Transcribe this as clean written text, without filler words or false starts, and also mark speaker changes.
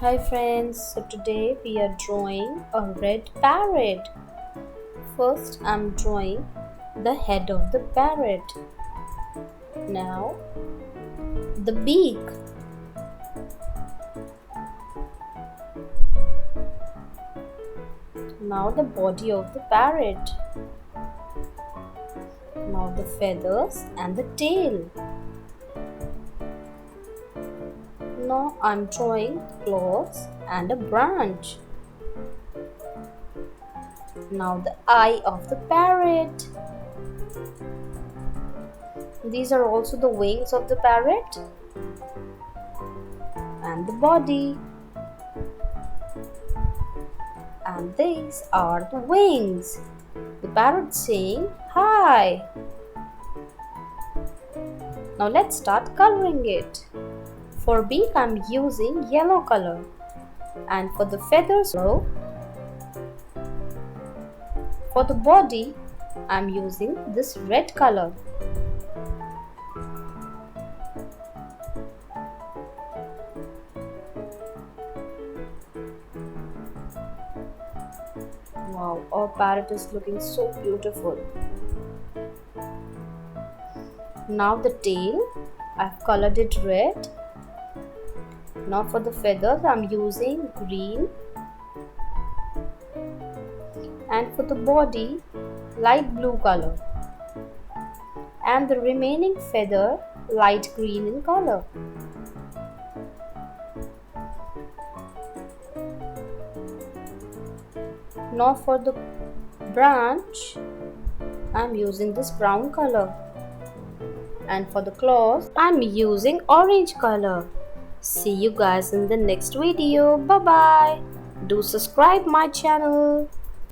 Speaker 1: Hi friends, so today we are drawing a red parrot. First I'm drawing the head of the parrot. Now the beak. Now the body of the parrot. Now the feathers and the tail. Now I'm drawing claws and a branch. Now the eye of the parrot. These are also the wings of the parrot and the body. And these are the wings. The parrot saying hi. Now let's start coloring it. For beak I'm using yellow color, and for the feathers for the body I'm using this red color. Wow, our parrot is looking so beautiful. Now the tail, I've colored it red. Now for the feathers I'm using green, and for the body light blue color, and the remaining feather light green in color. Now for the branch I'm using this brown color, and for the claws I'm using orange color. See you guys in the next video. Bye bye. Do subscribe my channel.